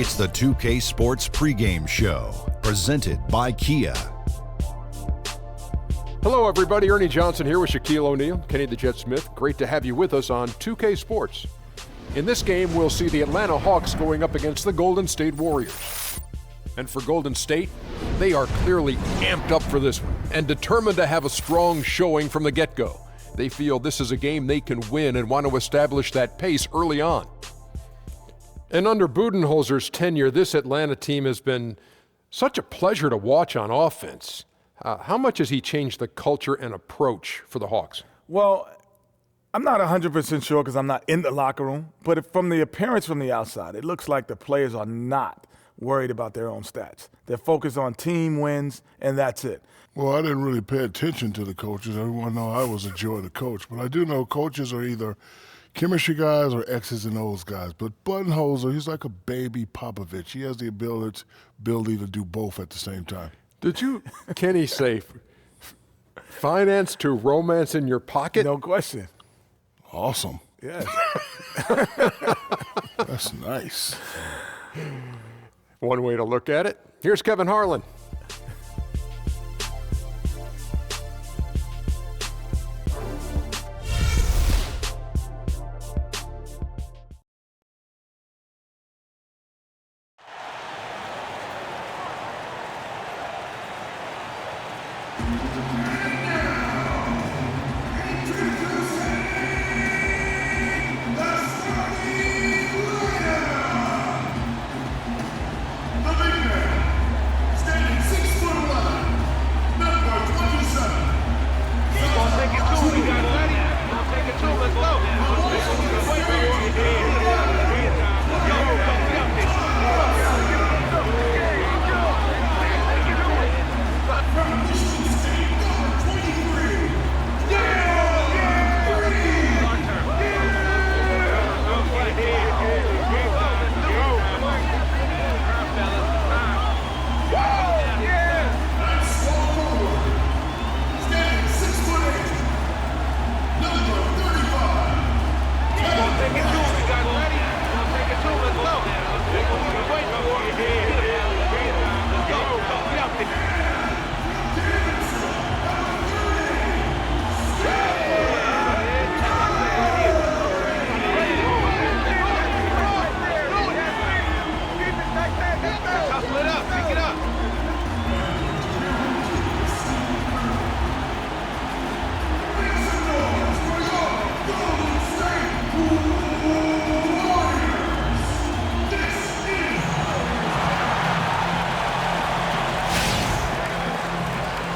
It's the 2K Sports pregame show, presented by Kia. Hello, everybody. Ernie Johnson here with Shaquille O'Neal, Kenny the Jet Smith. Great to have you with us on 2K Sports. In this game, we'll see the Atlanta Hawks going up against the Golden State Warriors. And for Golden State, they are clearly amped up for this one and determined to have a strong showing from the get-go. They feel this is a game they can win and want to establish that pace early on. And under Budenholzer's tenure, this Atlanta team has been such a pleasure to watch on offense. How much has he changed the culture and approach for the Hawks? Well, I'm not 100% sure because I'm not in the locker room, but from the appearance from the outside, it looks like the players are not worried about their own stats. They're focused on team wins, and that's it. Well, I didn't really pay attention to the coaches. Everyone know I was a joy to coach. But I do know coaches are either chemistry guys or X's and O's guys. But Budenholzer, he's like a baby Popovich. He has the ability to do both at the same time. Did you, Kenny, say finance to romance in your pocket? No question. Awesome. Yes. That's nice. One way to look at it. Here's Kevin Harlan.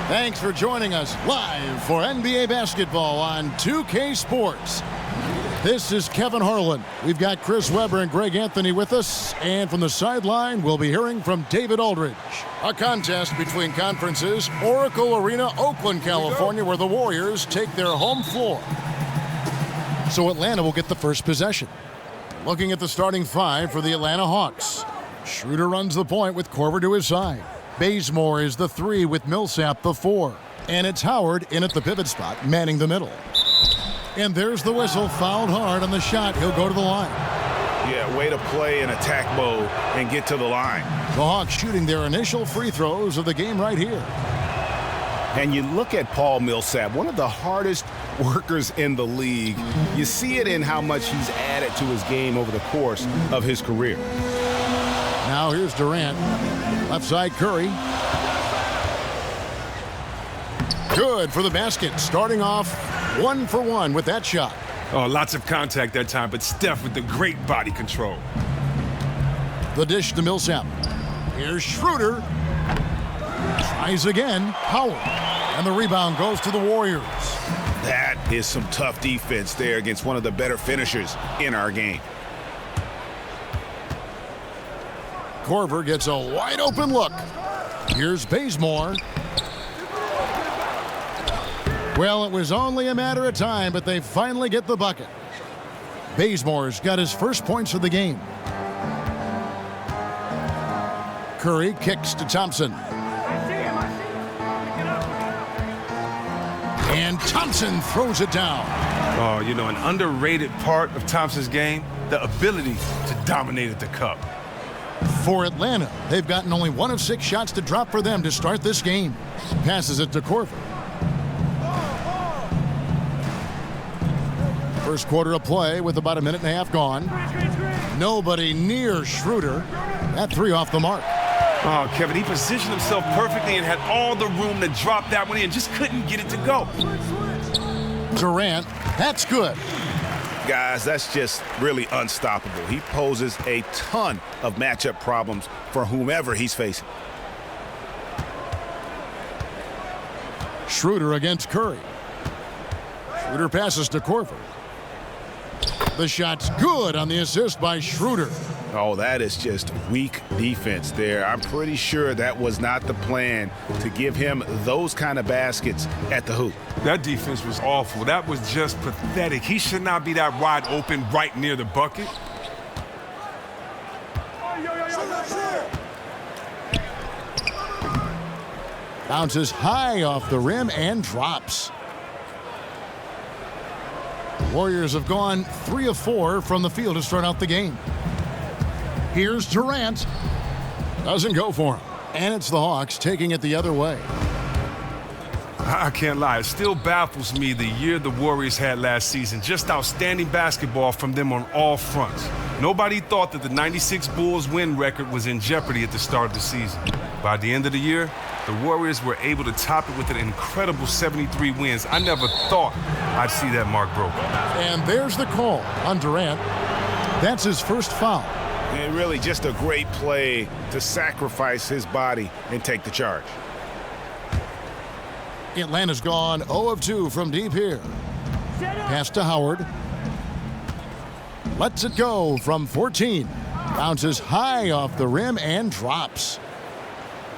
Thanks for joining us live for NBA basketball on 2K Sports. This is Kevin Harlan. We've got Chris Webber and Greg Anthony with us. And from the sideline, we'll be hearing from David Aldridge. A contest between conferences, Oracle Arena, Oakland, California, where the Warriors take their home floor. So Atlanta will get the first possession. Looking at the starting five for the Atlanta Hawks. Schroeder runs the point with Korver to his side. Bazemore is the 3 with Millsap the 4. And it's Howard in at the pivot spot, manning the middle. And there's the whistle, fouled hard on the shot. He'll go to the line. Yeah, way to play in attack mode and get to the line. The Hawks shooting their initial free throws of the game right here. And you look at Paul Millsap, one of the hardest workers in the league. You see it in how much he's added to his game over the course of his career. Now here's Durant. Left side Curry. Good for the basket. Starting off 1 for 1 with that shot. Oh, lots of contact that time, but Steph with the great body control. The dish to Millsap. Here's Schroeder. Tries again. Howard. And the rebound goes to the Warriors. That is some tough defense there against one of the better finishers in our game. Korver gets a wide open look. Here's Bazemore. Well, it was only a matter of time, but they finally get the bucket. Bazemore's got his first points of the game. Curry kicks to Thompson. And Thompson throws it down. Oh, you know, an underrated part of Thompson's game, the ability to dominate at the cup. For Atlanta, they've gotten only 1 of 6 shots to drop for them to start this game. Passes it to Korver. First quarter of play with about a minute and a half gone. Nobody near Schroeder. That 3 off the mark. Oh, Kevin, he positioned himself perfectly and had all the room to drop that one in. Just couldn't get it to go. Durant, that's good. Guys, that's just really unstoppable. He poses a ton of matchup problems for whomever he's facing. Schroeder against Curry. Schroeder passes to Korver. The shot's good on the assist by Schroeder. Oh, that is just weak defense there. I'm pretty sure that was not the plan to give him those kind of baskets at the hoop. That defense was awful. That was just pathetic. He should not be that wide open right near the bucket. Bounces high off the rim and drops. Warriors have gone 3 of 4 from the field to start out the game. Here's Durant. Doesn't go for him. And it's the Hawks taking it the other way. I can't lie. It still baffles me the year the Warriors had last season. Just outstanding basketball from them on all fronts. Nobody thought that the 96 Bulls win record was in jeopardy at the start of the season. By the end of the year, the Warriors were able to top it with an incredible 73 wins. I never thought I'd see that mark broken. And there's the call on Durant. That's his first foul. And really just a great play to sacrifice his body and take the charge. Atlanta's gone 0 of 2 from deep here. Pass to Howard. Lets it go from 14. Bounces high off the rim and drops.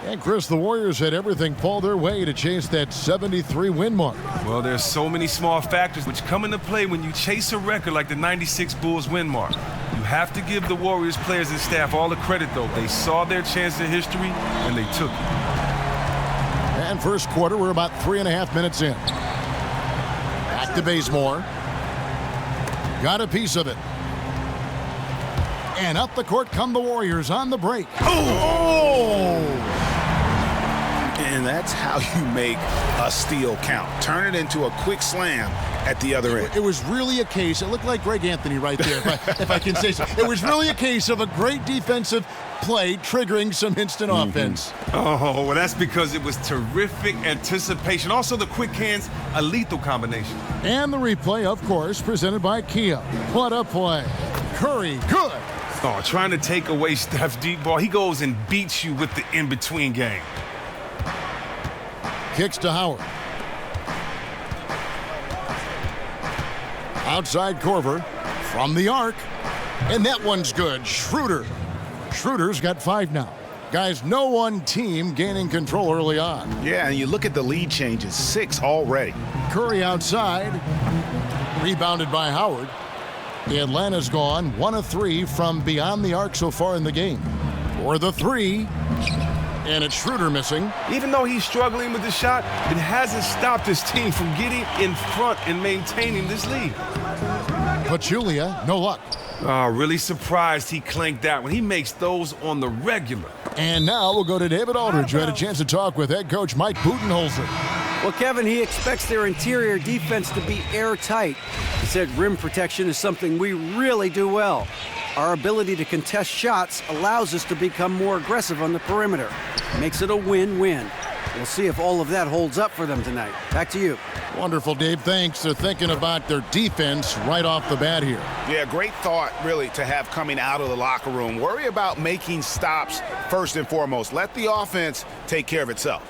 And Chris, the Warriors had everything fall their way to chase that 73 win mark. Well, there's so many small factors which come into play when you chase a record like the 96 Bulls win mark. You have to give the Warriors players and staff all the credit, though. They saw their chance in history, and they took it. And first quarter, we're about 3.5 minutes in. Back to Bazemore. Got a piece of it. And up the court come the Warriors on the break. Oh! And that's how you make a steal count. Turn it into a quick slam at the other end. It was really a case, it looked like Greg Anthony right there, if I can say so. It was really a case of a great defensive play triggering some instant offense. Oh, well, that's because it was terrific anticipation. Also, the quick hands, a lethal combination. And the replay, of course, presented by Kia. What a play. Curry, good. Oh, trying to take away Steph's deep ball. He goes and beats you with the in-between game. Kicks to Howard. Outside Korver from the arc. And that one's good. Schroeder. Schroeder's got 5 now. Guys, no one team gaining control early on. Yeah, and you look at the lead changes, 6 already. Curry outside. Rebounded by Howard. Atlanta's gone 1 of 3 from beyond the arc so far in the game. For the 3. And it's Schroeder missing. Even though he's struggling with the shot, it hasn't stopped his team from getting in front and maintaining this lead. Pachulia, no luck. Really surprised he clanked that one. He makes those on the regular. And now we'll go to David Aldridge, who had a chance to talk with head coach Mike Budenholzer. Well, Kevin, he expects their interior defense to be airtight. He said rim protection is something we really do well. Our ability to contest shots allows us to become more aggressive on the perimeter. Makes it a win-win. We'll see if all of that holds up for them tonight. Back to you. Wonderful, Dave. Thanks. They're thinking about their defense right off the bat here. Yeah, great thought, really, to have coming out of the locker room. Worry about making stops first and foremost. Let the offense take care of itself.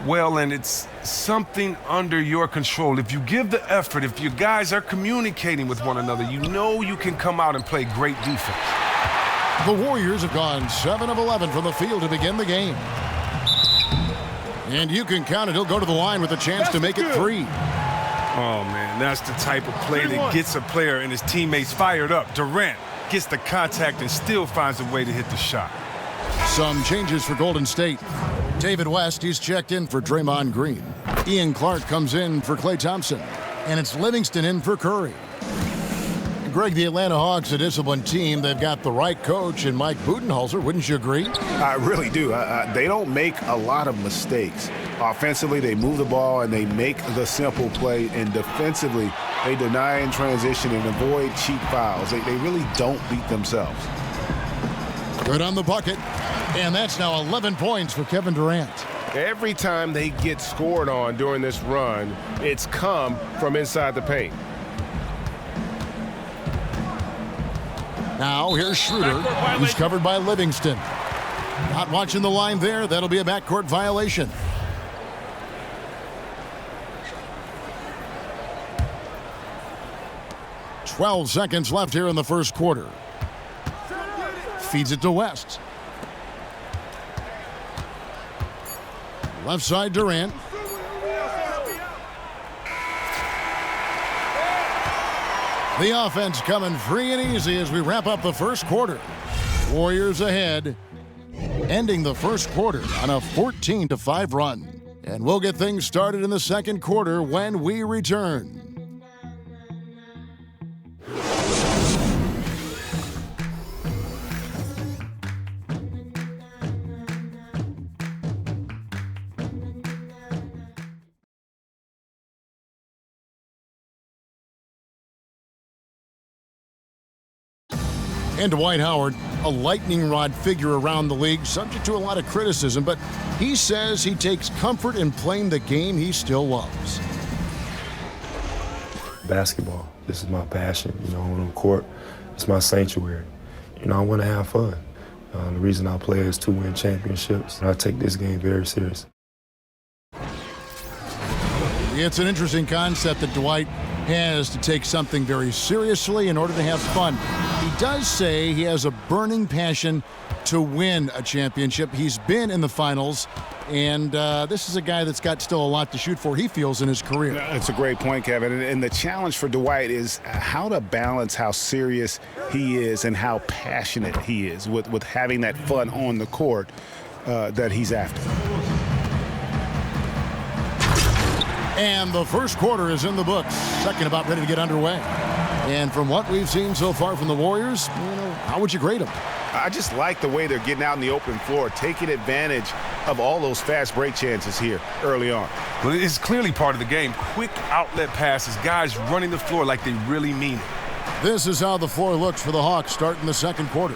Well, and it's something under your control. If you give the effort, if your guys are communicating with one another, you know you can come out and play great defense. The Warriors have gone 7 of 11 from the field to begin the game. And you can count it. He'll go to the line with a chance to make it 3. Oh, man, that's the type of play that gets a player and his teammates fired up. Durant gets the contact and still finds a way to hit the shot. Some changes for Golden State. David West, he's checked in for Draymond Green. Ian Clark comes in for Klay Thompson. And it's Livingston in for Curry. Greg, the Atlanta Hawks, a disciplined team. They've got the right coach in Mike Budenholzer. Wouldn't you agree? I really do. They don't make a lot of mistakes. Offensively, they move the ball and they make the simple play. And defensively, they deny in transition and avoid cheap fouls. They really don't beat themselves. Good on the bucket. And that's now 11 points for Kevin Durant. Every time they get scored on during this run, it's come from inside the paint. Now here's Schroeder, who's covered by Livingston. Not watching the line there. That'll be a backcourt violation. "12 seconds left here in the first quarter. Feeds it to West. Left side, Durant. The offense coming free and easy as we wrap up the first quarter. Warriors ahead, ending the first quarter on a 14-5 run. And we'll get things started in the second quarter when we return. And Dwight Howard, a lightning rod figure around the league, subject to a lot of criticism, but he says he takes comfort in playing the game he still loves. Basketball, this is my passion. On the court, it's my sanctuary. I want to have fun. The reason I play is to win championships. I take this game very serious. It's an interesting concept that Dwight has to take something very seriously in order to have fun. He does say he has a burning passion to win a championship. He's been in the finals, and this is a guy that's got still a lot to shoot for, he feels, in his career. That's a great point, Kevin. And the challenge for Dwight is how to balance how serious he is and how passionate he is with having that fun on the court that he's after. And the first quarter is in the books. Second about ready to get underway. And from what we've seen so far from the Warriors, how would you grade them? I just like the way they're getting out in the open floor, taking advantage of all those fast break chances here early on. Well, it's clearly part of the game. Quick outlet passes, guys running the floor like they really mean it. This is how the floor looks for the Hawks starting the second quarter.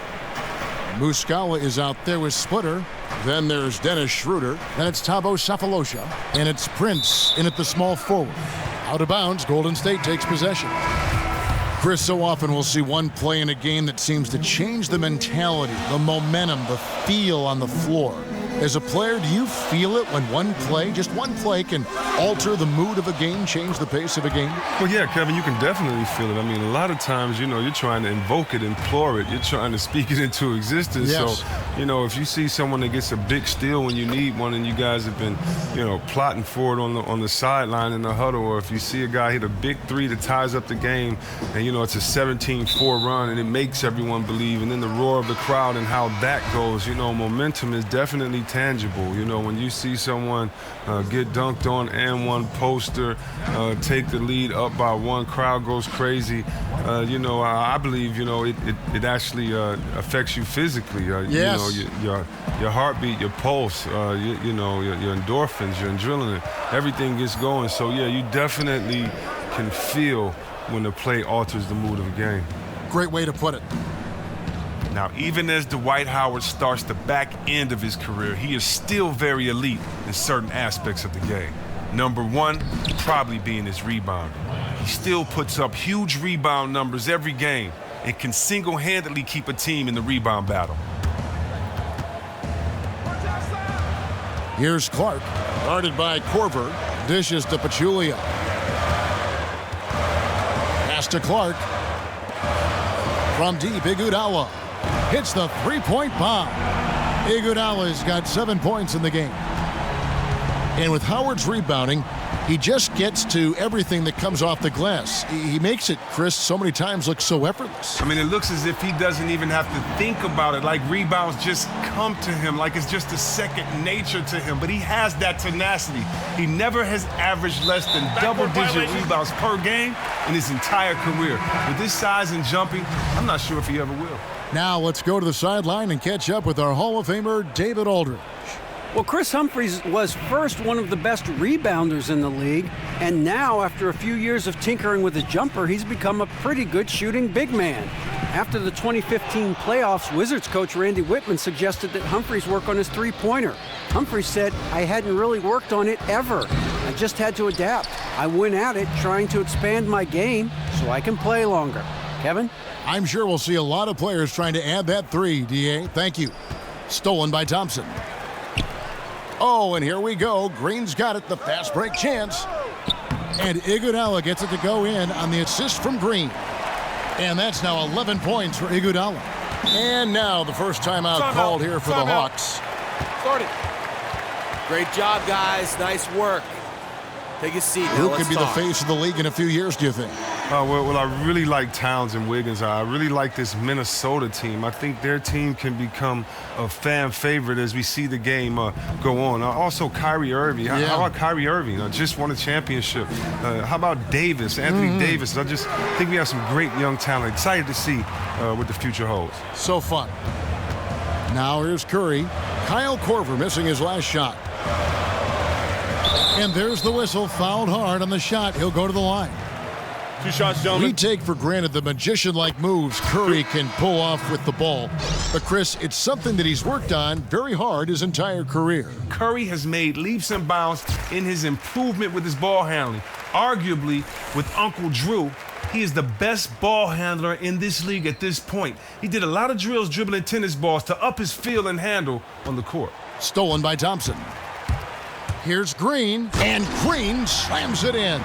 Muscala is out there with Splitter. Then there's Dennis Schroeder. Then it's Thabo Sefolosha. And it's Prince in at the small forward. Out of bounds, Golden State takes possession. Chris, so often we'll see one play in a game that seems to change the mentality, the momentum, the feel on the floor. As a player, do you feel it when one play, just one play, can alter the mood of a game, change the pace of a game? Well, yeah, Kevin, you can definitely feel it. I mean, a lot of times, you're trying to invoke it, implore it. You're trying to speak it into existence. Yes. So, if you see someone that gets a big steal when you need one and you guys have been, plotting for it on the sideline in the huddle, or if you see a guy hit a big three that ties up the game and, it's a 17-4 run and it makes everyone believe, and then the roar of the crowd and how that goes, momentum is definitely tangible. When you see someone get dunked on and one poster, take the lead up by one, crowd goes crazy. I believe, it actually affects you physically. Yes. Your heartbeat, your pulse, your endorphins, your adrenaline, everything gets going. So, yeah, you definitely can feel when the play alters the mood of a game. Great way to put it. Now, even as Dwight Howard starts the back end of his career, he is still very elite in certain aspects of the game. Number one, probably being his rebounding. He still puts up huge rebound numbers every game and can single-handedly keep a team in the rebound battle. Here's Clark, guarded by Korver, dishes to Pachulia. Pass to Clark. From deep, Iguodala hits the three-point bomb. Iguodala's got 7 points in the game. And with Howard's rebounding, He just gets to everything that comes off the glass. He makes it, Chris, so many times look so effortless. I mean, it looks as if he doesn't even have to think about it, like rebounds just come to him, like it's just a second nature to him. But he has that tenacity. He never has averaged less than double-digit rebounds per game in his entire career. With this size and jumping, I'm not sure if he ever will. Now let's go to the sideline and catch up with our Hall of Famer, David Aldridge. Well, Chris Humphries was first one of the best rebounders in the league, and now, after a few years of tinkering with his jumper, he's become a pretty good shooting big man. After the 2015 playoffs, Wizards coach Randy Whitman suggested that Humphries work on his three-pointer. Humphries said, "I hadn't really worked on it ever. I just had to adapt. I went at it trying to expand my game so I can play longer." Kevin? I'm sure we'll see a lot of players trying to add that three, D.A. Thank you. Stolen by Thompson. Oh, and here we go. Green's got it, the fast break chance. And Iguodala gets it to go in on the assist from Green. And that's now 11 points for Iguodala. And now the first timeout called here for the Hawks. Started. Great job, guys. Nice work. Take a seat. Who could be the face of the league in a few years, do you think? Well, I really like Towns and Wiggins. I really like this Minnesota team. I think their team can become a fan favorite as we see the game go on. Also, Kyrie Irving. How about Kyrie Irving? Just won a championship. How about Davis, Anthony Davis? I just think we have some great young talent. Excited to see what the future holds. So fun. Now here's Curry. Kyle Korver missing his last shot. And there's the whistle. Fouled hard on the shot. He'll go to the line. 2 shots, gentlemen. We take for granted the magician-like moves Curry can pull off with the ball. But, Chris, it's something that he's worked on very hard his entire career. Curry has made leaps and bounds in his improvement with his ball handling. Arguably, with Uncle Drew, he is the best ball handler in this league at this point. He did a lot of drills dribbling tennis balls to up his feel and handle on the court. Stolen by Thompson. Here's Green, and Green slams it in.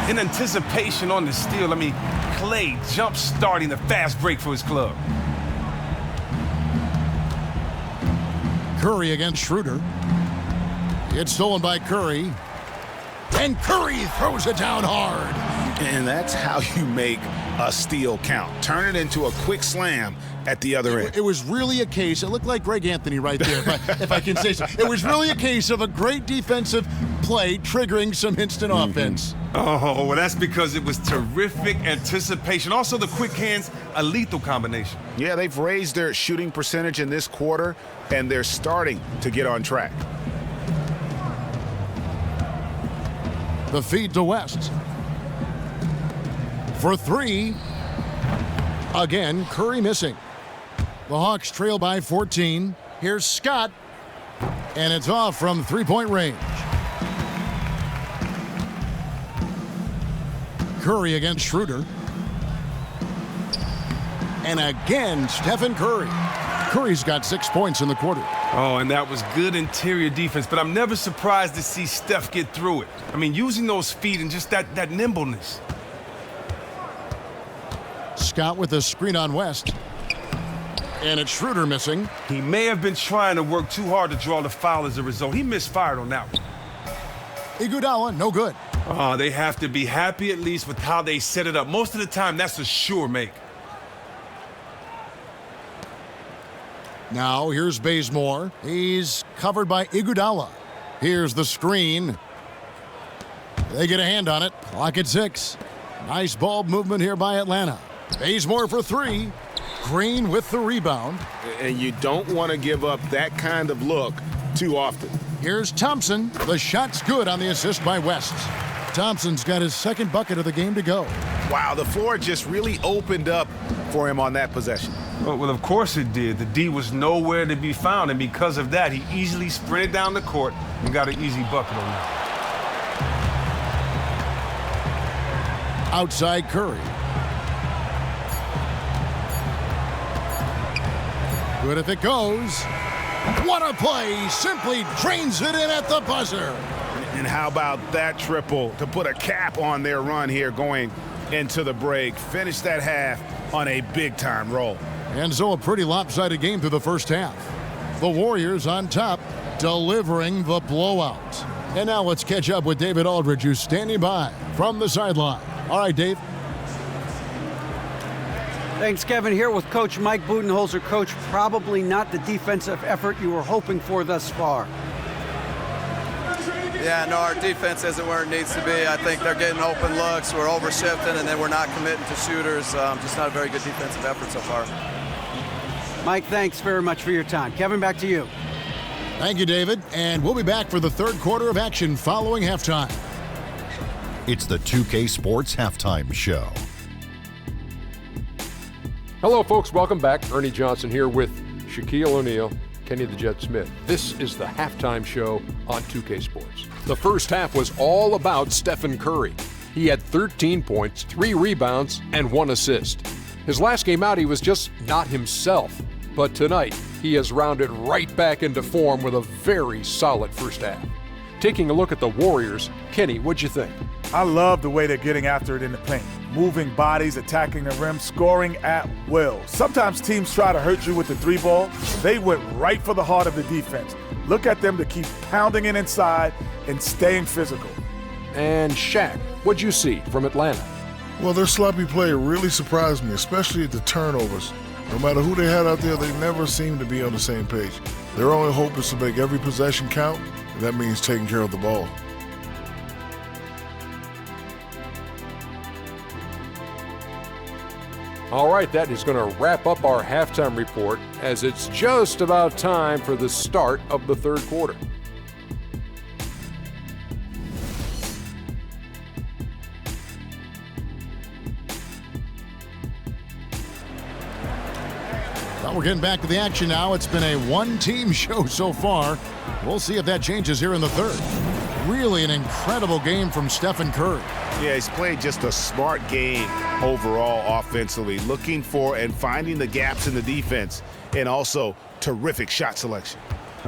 In anticipation on the steal, Clay jump-starting the fast break for his club. Curry against Schroeder. It's stolen by Curry. And Curry throws it down hard. And that's how you make a steal count. Turn it into a quick slam at the other end. It was really a case, it looked like Greg Anthony right there, if I can say so. It was really a case of a great defensive play triggering some instant offense. Oh, well, that's because it was terrific anticipation. Also, the quick hands, a lethal combination. Yeah, they've raised their shooting percentage in this quarter, and they're starting to get on track. The feed to West. For three. Again, Curry missing. The Hawks trail by 14. Here's Scott. And it's off from three-point range. Curry against Schroeder. And again, Stephen Curry. Curry's got 6 points in the quarter. Oh, and that was good interior defense, but I'm never surprised to see Steph get through it. Using those feet and just that nimbleness. Scott with a screen on West. And it's Schroeder missing. He may have been trying to work too hard to draw the foul as a result. He misfired on that one. Iguodala, no good. They have to be happy at least with how they set it up. Most of the time, that's a sure make. Now, here's Bazemore. He's covered by Iguodala. Here's the screen. They get a hand on it. Clock at 6. Nice ball movement here by Atlanta. Bazemore for three. Green with the rebound. And you don't want to give up that kind of look too often. Here's Thompson. The shot's good on the assist by West. Thompson's got his second bucket of the game to go. Wow, the floor just really opened up for him on that possession. Well, of course it did. The D was nowhere to be found, and because of that, he easily sprinted down the court and got an easy bucket on that. Outside Curry. Good if it goes. What a play! Simply drains it in at the buzzer. And how about that triple to put a cap on their run here going into the break. Finish that half on a big-time roll. And so a pretty lopsided game through the first half. The Warriors on top, delivering the blowout. And now let's catch up with David Aldridge, who's standing by from the sideline. All right, Dave. Thanks, Kevin. Here with Coach Mike Budenholzer. Coach, probably not the defensive effort you were hoping for thus far. Yeah, no, our defense isn't where it needs to be. I think they're getting open looks, we're overshifting, and then we're not committing to shooters. Just not a very good defensive effort so far. Mike, thanks very much for your time. Kevin, back to you. Thank you, David. And we'll be back for the third quarter of action following halftime. It's the 2K Sports Halftime Show. Hello, folks. Welcome back. Ernie Johnson here with Shaquille O'Neal, Kenny the Jet Smith. This is the halftime show on 2K Sports. The first half was all about Stephen Curry. He had 13 points, 3 rebounds, and 1 assist. His last game out, he was just not himself. But tonight, he has rounded right back into form with a very solid first half. Taking a look at the Warriors, Kenny, what'd you think? I love the way they're getting after it in the paint. Moving bodies, attacking the rim, scoring at will. Sometimes teams try to hurt you with the 3-ball. They went right for the heart of the defense. Look at them to keep pounding it inside and staying physical. And Shaq, what'd you see from Atlanta? Well, their sloppy play really surprised me, especially at the turnovers. No matter who they had out there, they never seemed to be on the same page. Their only hope is to make every possession count, and that means taking care of the ball. All right, that is going to wrap up our halftime report as it's just about time for the start of the third quarter. Well, we're getting back to the action now. It's been a one-team show so far. We'll see if that changes here in the third. Really an incredible game from Stephen Curry. Yeah, he's played just a smart game overall offensively, looking for and finding the gaps in the defense, and also terrific shot selection.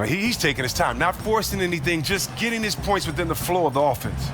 He's taking his time, not forcing anything, just getting his points within the flow of the offense.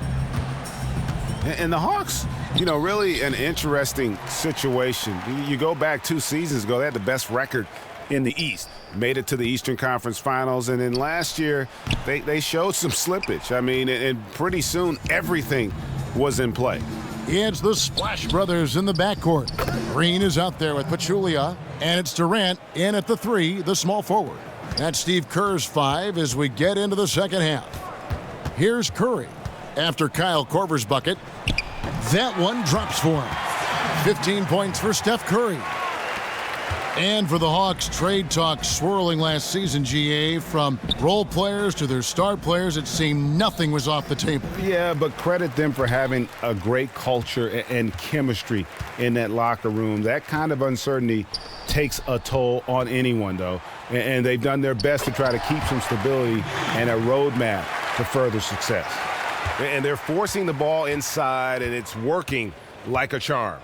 And the Hawks, you know, really an interesting situation. You go back 2 seasons ago, they had the best record in the East. Made it to the Eastern Conference Finals, and then last year they showed some slippage. I mean, and pretty soon everything was in play. It's the Splash Brothers in the backcourt. Green is out there with Pachulia, and it's Durant in at the 3, the small forward. That's Steve Kerr's 5 as we get into the second half. Here's Curry after Kyle Korver's bucket. That one drops for him. 15 points for Steph Curry. And for the Hawks, trade talk swirling last season, GA, from role players to their star players, it seemed nothing was off the table. Yeah, but credit them for having a great culture and chemistry in that locker room. That kind of uncertainty takes a toll on anyone, though. And they've done their best to try to keep some stability and a roadmap to further success. And they're forcing the ball inside, and it's working like a charm.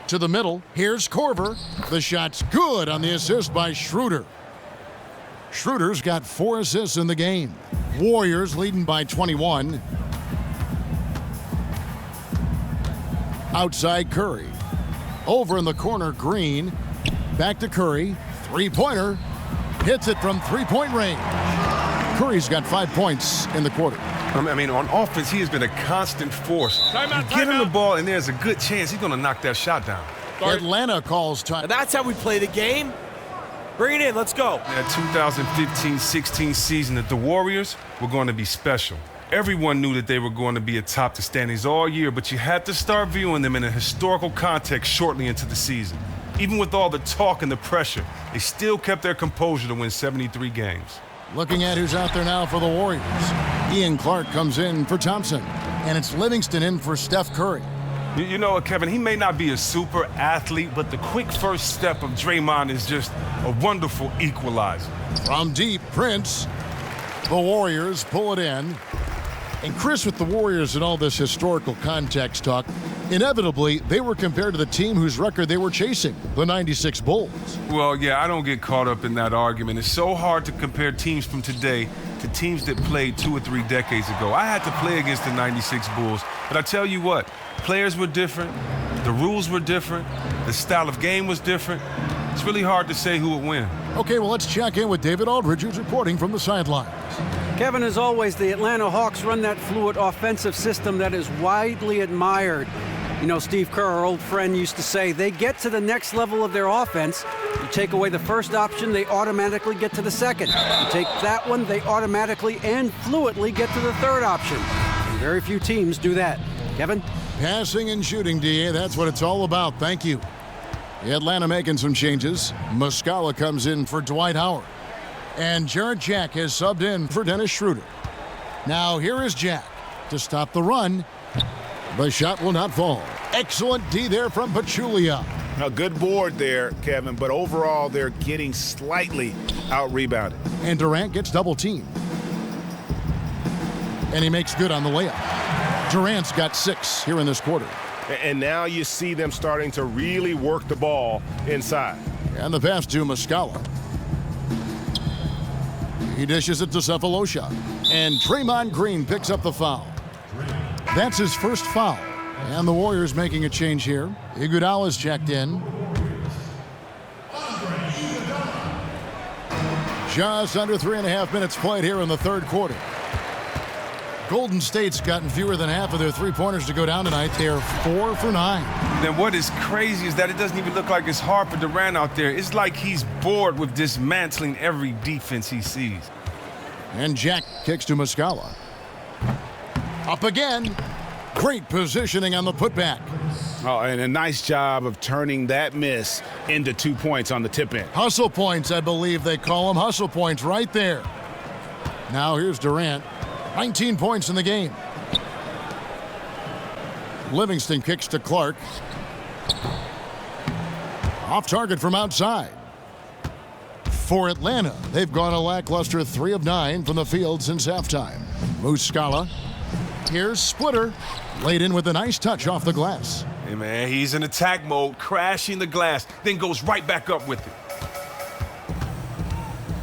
To the middle, here's Korver. The shot's good on the assist by Schroeder. Schroeder's got 4 assists in the game. Warriors leading by 21. Outside Curry. Over in the corner, Green. Back to Curry. 3-pointer. Hits it from 3-point range. Curry's got 5 points in the quarter. I mean, on offense, he has been a constant force. Give him the ball, and there's a good chance he's going to knock that shot down. Atlanta calls time. And that's how we play the game. Bring it in. Let's go. That 2015-16 season, that the Warriors were going to be special. Everyone knew that they were going to be atop the standings all year, but you had to start viewing them in a historical context shortly into the season. Even with all the talk and the pressure, they still kept their composure to win 73 games. Looking at who's out there now for the Warriors. Ian Clark comes in for Thompson, and it's Livingston in for Steph Curry. You know what, Kevin? He may not be a super athlete, but the quick first step of Draymond is just a wonderful equalizer. From deep, Prince. The Warriors pull it in. And Chris, with the Warriors and all this historical context talk, inevitably, they were compared to the team whose record they were chasing, the 96 Bulls. Well, yeah, I don't get caught up in that argument. It's so hard to compare teams from today to teams that played 2 or 3 decades ago. I had to play against the 96 Bulls, but I tell you what, players were different, the rules were different, the style of game was different, It's really hard to say who would win. Okay, well, let's check in with David Aldridge, who's reporting from the sidelines. Kevin, as always, the Atlanta Hawks run that fluid offensive system that is widely admired. You know, Steve Kerr, our old friend, used to say they get to the next level of their offense. You take away the first option, they automatically get to the second. You take that one, they automatically and fluidly get to the third option. And very few teams do that. Kevin? Passing and shooting, DA, that's what it's all about. Thank you. Atlanta making some changes. Muscala comes in for Dwight Howard. And Jarrett Jack has subbed in for Dennis Schroeder. Now here is Jack to stop the run. The shot will not fall. Excellent D there from Pachulia. A good board there, Kevin, but overall they're getting slightly out-rebounded. And Durant gets double-teamed. And he makes good on the layup. Durant's got 6 here in this quarter. And now you see them starting to really work the ball inside. And the pass to Muscala. He dishes it to Cephalosha. And Draymond Green picks up the foul. That's his first foul. And the Warriors making a change here. Iguodala's checked in. Just under 3.5 minutes played here in the third quarter. Golden State's gotten fewer than half of their three-pointers to go down tonight. They're 4 for 9. Then what is crazy is that it doesn't even look like it's hard for Durant out there. It's like he's bored with dismantling every defense he sees. And Jack kicks to Muscala. Up again. Great positioning on the putback. Oh, and a nice job of turning that miss into 2 points on the tip in. Hustle points, I believe they call them. Hustle points right there. Now here's Durant. 19 points in the game. Livingston kicks to Clark. Off target from outside. For Atlanta, they've gone a lackluster 3 of 9 from the field since halftime. Muscala. Here's Splitter. Laid in with a nice touch off the glass. Hey, man, he's in attack mode, crashing the glass, then goes right back up with it.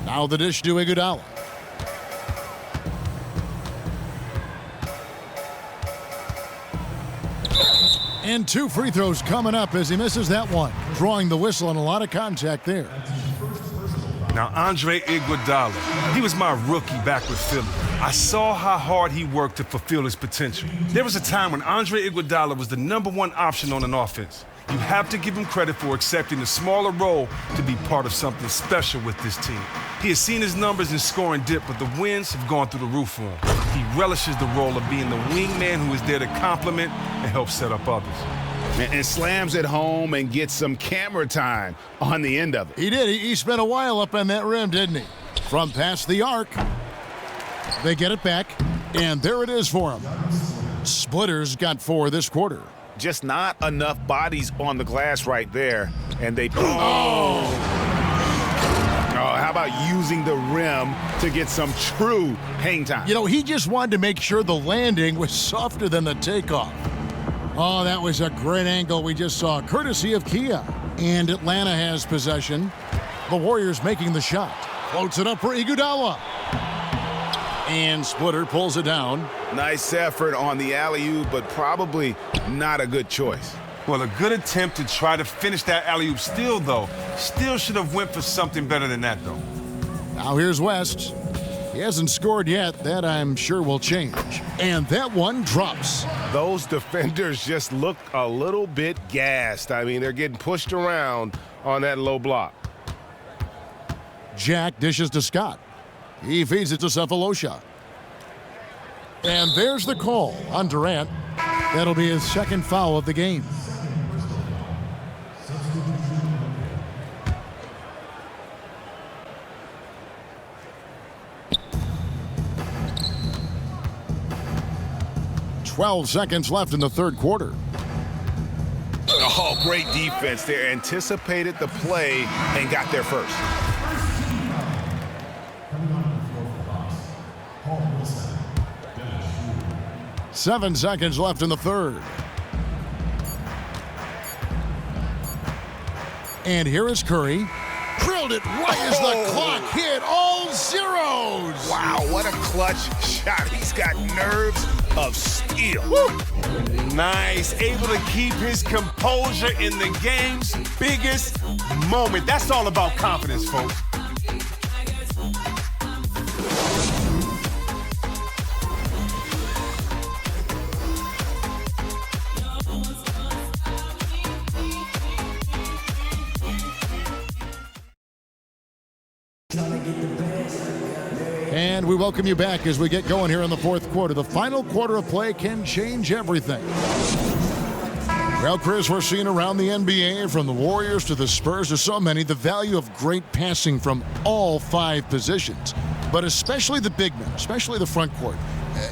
Now the dish to Iguodala. And 2 free throws coming up as he misses that one. Drawing the whistle and a lot of contact there. Now, Andre Iguodala, he was my rookie back with Philly. I saw how hard he worked to fulfill his potential. There was a time when Andre Iguodala was the #1 option on an offense. You have to give him credit for accepting a smaller role to be part of something special with this team. He has seen his numbers in scoring dip, but the wins have gone through the roof for him. He relishes the role of being the wingman who is there to complement and help set up others. And slams it home and gets some camera time on the end of it. He did. He spent a while up on that rim, didn't he? From past the arc. They get it back, and there it is for him. Splitter's got 4 this quarter. Just not enough bodies on the glass right there, and they... Oh, how about using the rim to get some true hang time? You know, he just wanted to make sure the landing was softer than the takeoff. Oh, that was a great angle we just saw, courtesy of Kia. And Atlanta has possession. The Warriors making the shot. Floats it up for Iguodala. And Splitter pulls it down. Nice effort on the alley-oop, but probably not a good choice. Well, a good attempt to try to finish that alley-oop still, though. Still should have went for something better than that, though. Now here's West. He hasn't scored yet. That, I'm sure, will change. And that one drops. Those defenders just look a little bit gassed. I mean, they're getting pushed around on that low block. Jack dishes to Scott. He feeds it to Cephalosha. And there's the call on Durant. That'll be his second foul of the game. "12 seconds left in the third quarter. Oh, great defense there. Anticipated the play and got there first. Seven seconds left in the third. And here is Curry. Drilled it right as the clock hit all zeros. Wow, what a clutch shot. He's got nerves of steel. Nice. Able to keep his composure in the game's biggest moment. That's all about confidence, folks. And we welcome you back as we get going here in the fourth quarter. The final quarter of play can change everything. Well, Chris, we're seeing around the NBA, from the Warriors to the Spurs to so many, the value of great passing from all 5 positions, but especially the big men, especially the front court.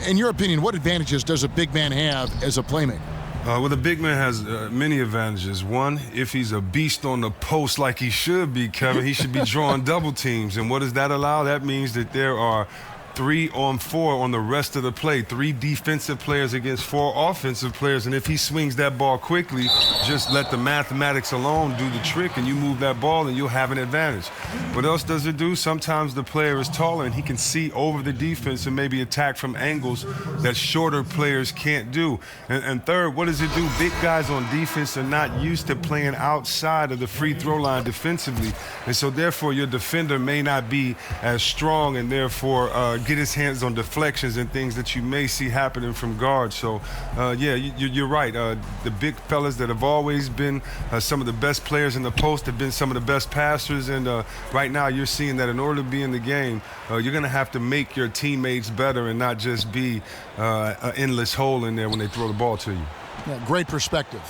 In your opinion, what advantages does a big man have as a playmaker? Well, the big man has many advantages. One, if he's a beast on the post like he should be, Kevin, he should be drawing double teams. And what does that allow? That means that there are 3 on 4 on the rest of the play. 3 defensive players against 4 offensive players. And if he swings that ball quickly, just let the mathematics alone do the trick, and you move that ball and you'll have an advantage. What else does it do? Sometimes the player is taller and he can see over the defense and maybe attack from angles that shorter players can't do. And third, what does it do? Big guys on defense are not used to playing outside of the free throw line defensively. And so therefore your defender may not be as strong, and therefore get his hands on deflections and things that you may see happening from guards. So, yeah, you're right. The big fellas that have always been some of the best players in the post have been some of the best passers. And right now you're seeing that in order to be in the game, you're going to have to make your teammates better and not just be an endless hole in there when they throw the ball to you. Yeah, great perspective.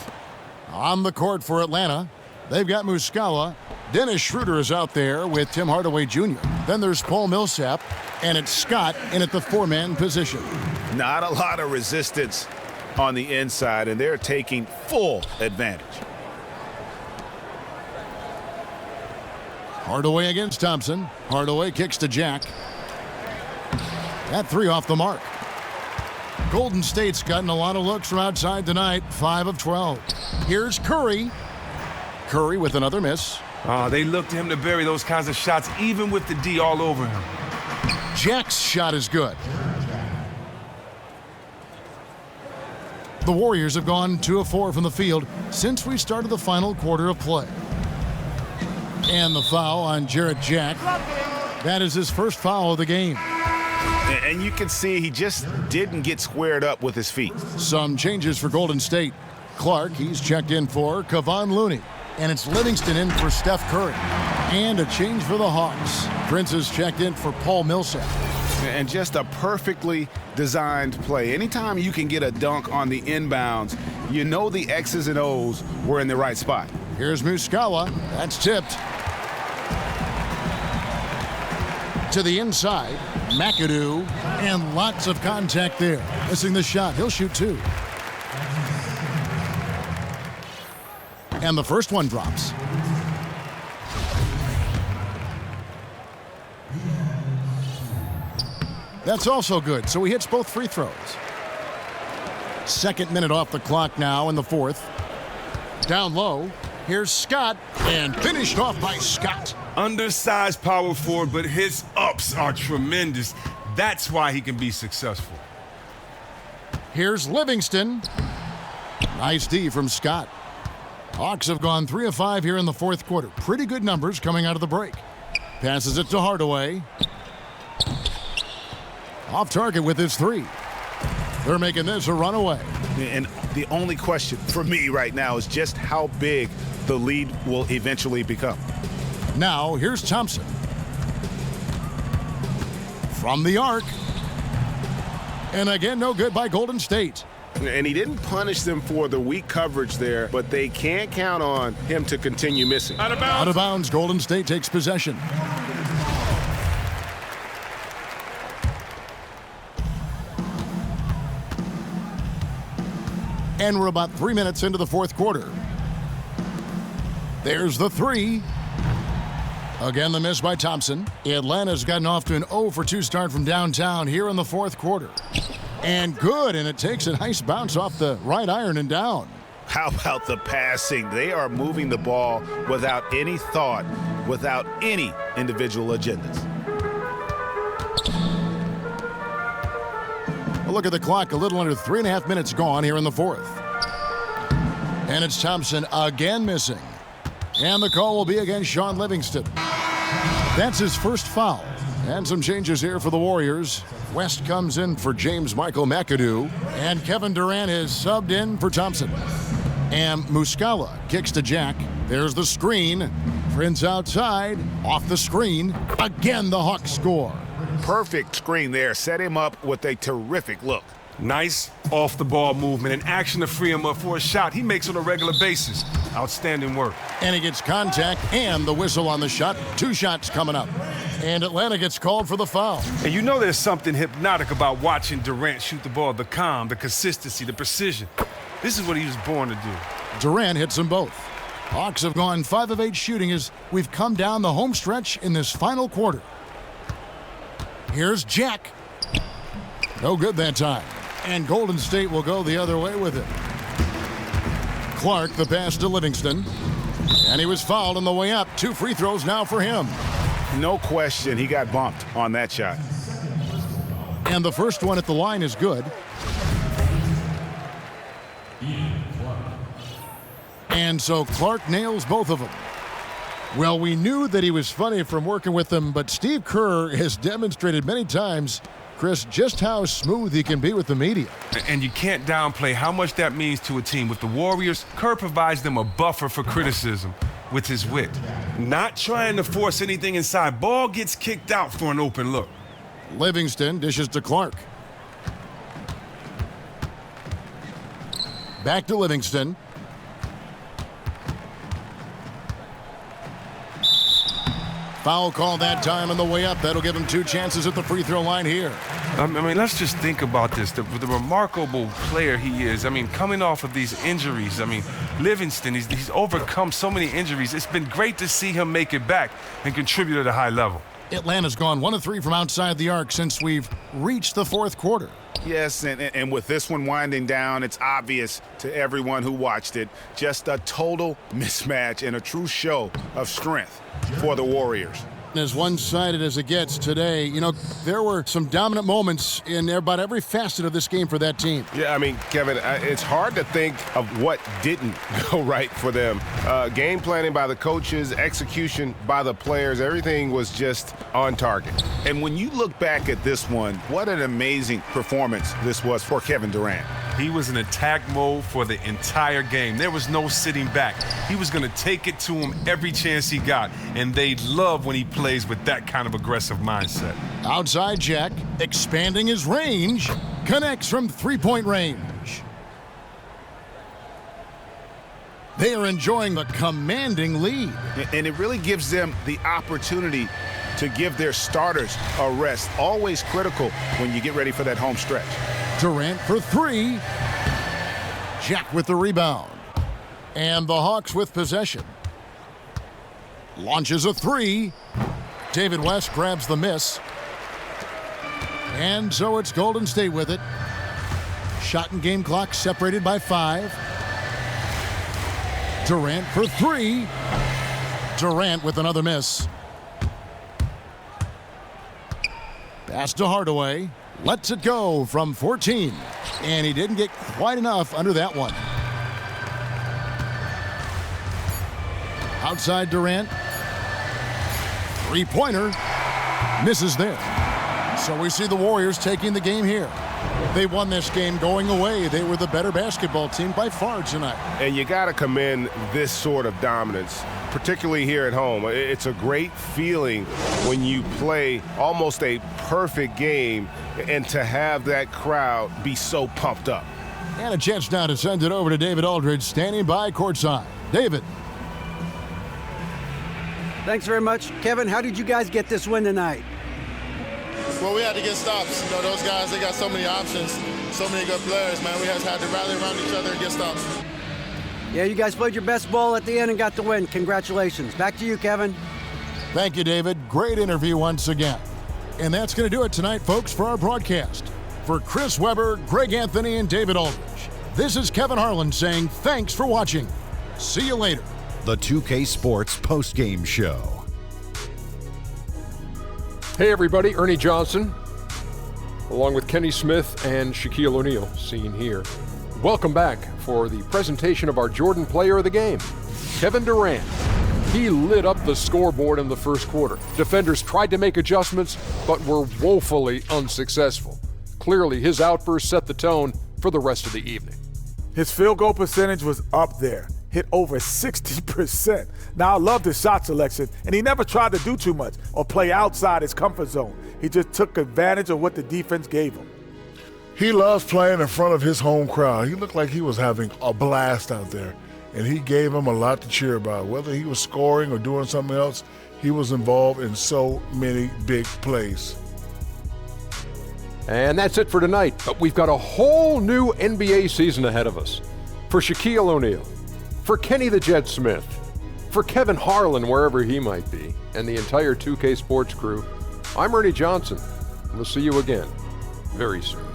On the court for Atlanta, they've got Muscala. Dennis Schroeder is out there with Tim Hardaway Jr. Then there's Paul Millsap, and it's Scott in at the 4-man position. Not a lot of resistance on the inside, and they're taking full advantage. Hardaway against Thompson. Hardaway kicks to Jack. That 3 off the mark. Golden State's gotten a lot of looks from outside tonight, 5 of 12. Here's Curry. Curry with another miss. They look to him to bury those kinds of shots, even with the D all over him. Jack's shot is good. The Warriors have gone 2 of 4 from the field since we started the final quarter of play. And the foul on Jarrett Jack. That is his first foul of the game. And you can see he just didn't get squared up with his feet. Some changes for Golden State. Clark, he's checked in for Kevon Looney. And it's Livingston in for Steph Curry. And a change for the Hawks. Prince is checked in for Paul Millsap. And just a perfectly designed play. Anytime you can get a dunk on the inbounds, you know the X's and O's were in the right spot. Here's Muscala. That's tipped. To the inside, McAdoo, and lots of contact there. Missing the shot. He'll shoot 2. And the first one drops. That's also good, so he hits both free throws. 2nd minute off the clock now in the 4th. Down low, here's Scott, and finished off by Scott. Undersized power forward, but his ups are tremendous. That's why he can be successful. Here's Livingston. Nice D from Scott. Hawks have gone 3 of 5 here in the 4th quarter. Pretty good numbers coming out of the break. Passes it to Hardaway. Off target with his 3. They're making this a runaway. And the only question for me right now is just how big the lead will eventually become. Now, here's Thompson. From the arc. And again, no good by Golden State. And he didn't punish them for the weak coverage there, but they can't count on him to continue missing. Out of bounds. Out of bounds. Golden State takes possession. And we're about 3 minutes into the 4th quarter. There's the 3. Again, the miss by Thompson. Atlanta's gotten off to an 0 for 2 start from downtown here in the 4th quarter. And good, and it takes a nice bounce off the right iron and down. How about the passing? They are moving the ball without any thought, without any individual agendas. A look at the clock, a little under 3.5 minutes gone here in the fourth. And it's Thompson again missing. And the call will be against Sean Livingston. That's his first foul. And some changes here for the Warriors. West comes in for James Michael McAdoo. And Kevin Durant is subbed in for Thompson. And Muscala kicks to Jack. There's the screen. Prince outside. Off the screen. Again, the Hawks score. Perfect screen there. Set him up with a terrific look. Nice off-the-ball movement and action to free him up for a shot he makes on a regular basis. Outstanding work. And he gets contact and the whistle on the shot. 2 shots coming up. And Atlanta gets called for the foul. And you know there's something hypnotic about watching Durant shoot the ball. The calm, the consistency, the precision. This is what he was born to do. Durant hits them both. Hawks have gone 5 of 8 shooting as we've come down the home stretch in this final quarter. Here's Jack. No good that time. And Golden State will go the other way with it. Clark, the pass to Livingston. And he was fouled on the way up. 2 free throws now for him. No question, he got bumped on that shot. And the first one at the line is good. And so Clark nails both of them. Well, we knew that he was funny from working with them, but Steve Kerr has demonstrated many times, Chris, just how smooth he can be with the media. And you can't downplay how much that means to a team. With the Warriors, Kerr provides them a buffer for criticism with his wit. Not trying to force anything inside. Ball gets kicked out for an open look. Livingston dishes to Clark. Back to Livingston. Foul call that time on the way up. That'll give him 2 chances at the free throw line here. I mean, let's just think about this. The remarkable player he is. I mean, coming off of these injuries. I mean, Livingston, he's overcome so many injuries. It's been great to see him make it back and contribute at a high level. Atlanta's gone 1 of 3 from outside the arc since we've reached the fourth quarter. Yes, and with this one winding down, it's obvious to everyone who watched it. Just a total mismatch and a true show of strength for the Warriors. As one-sided as it gets today, you know, there were some dominant moments in about every facet of this game for that team. Yeah, I mean, Kevin, it's hard to think of what didn't go right for them. Game planning by the coaches, execution by the players, everything was just on target. And when you look back at this one, what an amazing performance this was for Kevin Durant. He was in attack mode for the entire game. There was no sitting back. He was going to take it to him every chance he got, and they love when he plays with that kind of aggressive mindset. Outside Jack, expanding his range, connects from 3-point range. They are enjoying the commanding lead. And it really gives them the opportunity to give their starters a rest. Always critical when you get ready for that home stretch. Durant for 3. Jack with the rebound. And the Hawks with possession. Launches a 3. David West grabs the miss. And so it's Golden State with it. Shot and game clock separated by 5. Durant for 3. Durant with another miss. Pass to Hardaway. Lets it go from 14. And he didn't get quite enough under that one. Outside Durant. 3-pointer. Misses there. So we see the Warriors taking the game here. They won this game going away. They were the better basketball team by far tonight. And you got to commend this sort of dominance, particularly here at home. It's a great feeling when you play almost a perfect game and to have that crowd be so pumped up. And a chance now to send it over to David Aldridge, standing by courtside. David. Thanks very much. Kevin, how did you guys get this win tonight? Well, we had to get stops. You know, those guys, they got so many options, so many good players, man. We just had to rally around each other and get stops. Yeah, you guys played your best ball at the end and got the win. Congratulations. Back to you, Kevin. Thank you, David. Great interview once again. And that's going to do it tonight, folks, for our broadcast. For Chris Webber, Greg Anthony, and David Aldridge, this is Kevin Harlan saying thanks for watching. See you later. The 2K Sports postgame show. Hey everybody, Ernie Johnson. along with Kenny Smith and Shaquille O'Neal, seen here. Welcome back for the presentation of our Jordan Player of the Game, Kevin Durant. He lit up the scoreboard in the first quarter. Defenders tried to make adjustments, but were woefully unsuccessful. Clearly, his outburst set the tone for the rest of the evening. His field goal percentage was up there, hit over 60%. Now, I loved his shot selection, and he never tried to do too much or play outside his comfort zone. He just took advantage of what the defense gave him. He loves playing in front of his home crowd. He looked like he was having a blast out there, and he gave him a lot to cheer about. Whether he was scoring or doing something else, he was involved in so many big plays. And that's it for tonight, but we've got a whole new NBA season ahead of us. For Shaquille O'Neal, for Kenny the Jet Smith, for Kevin Harlan, wherever he might be, and the entire 2K Sports crew, I'm Ernie Johnson. We'll see you again very soon.